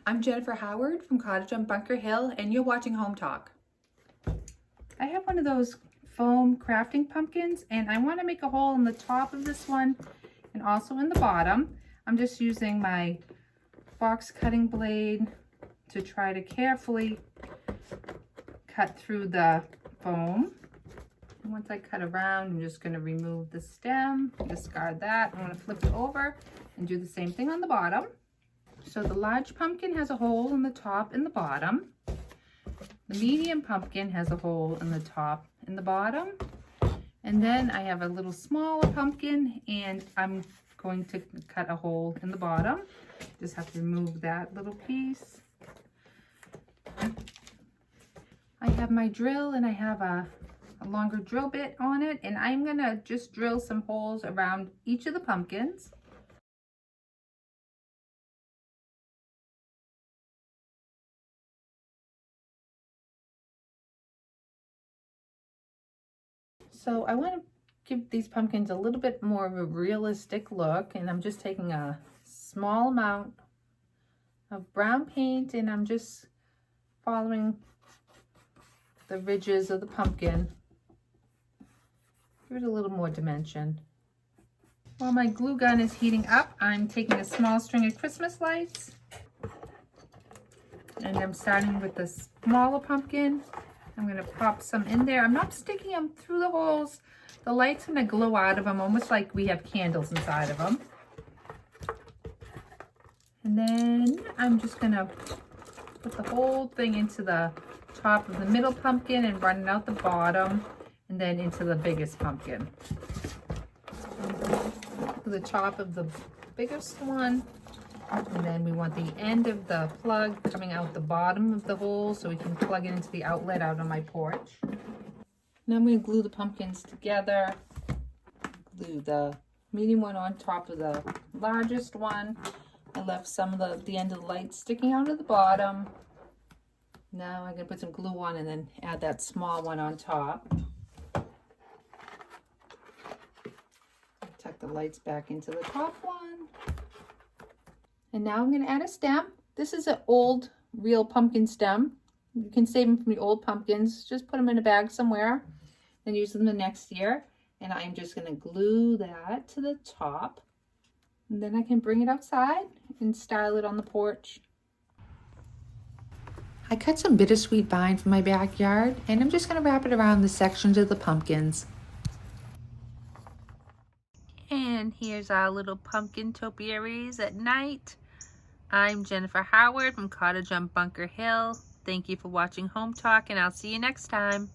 I'm Jennifer Howard from Cottage on Bunker Hill, and you're watching Home Talk. I have one of those foam crafting pumpkins, and I want to make a hole in the top of this one and also in the bottom. I'm just using my box cutting blade to try to carefully cut through the foam. And once I cut around, I'm just going to remove the stem, discard that. I'm going to flip it over and do the same thing on the bottom. So the large pumpkin has a hole in the top and the bottom. The medium pumpkin has a hole in the top and the bottom. And then I have a little smaller pumpkin, and I'm going to cut a hole in the bottom. Just have to remove that little piece. I have my drill, and I have a longer drill bit on it, and I'm gonna just drill some holes around each of the pumpkins. So I want to give these pumpkins a little bit more of a realistic look, and I'm just taking a small amount of brown paint, and I'm just following the ridges of the pumpkin. Give it a little more dimension. While my glue gun is heating up, I'm taking a small string of Christmas lights, and I'm starting with the smaller pumpkin. I'm going to pop some in there. I'm not sticking them through the holes. The light's going to glow out of them, almost like we have candles inside of them. And then I'm just going to put the whole thing into the top of the middle pumpkin and run it out the bottom, and then into the biggest pumpkin. To the top of the biggest one. And then we want the end of the plug coming out the bottom of the hole so we can plug it into the outlet out on my porch. Now I'm going to glue the pumpkins together. Glue the medium one on top of the largest one. I left some of the end of the light sticking out of the bottom. Now I'm going to put some glue on and then add that small one on top. Tuck the lights back into the top one. And now I'm going to add a stem. This is an old, real pumpkin stem. You can save them from the old pumpkins. Just put them in a bag somewhere and use them the next year. And I'm just going to glue that to the top. And then I can bring it outside and style it on the porch. I cut some bittersweet vine from my backyard, and I'm just going to wrap it around the sections of the pumpkins. And here's our little pumpkin topiaries at night. I'm Jennifer Howard from Cottage on Bunker Hill. Thank you for watching Home Talk, and I'll see you next time.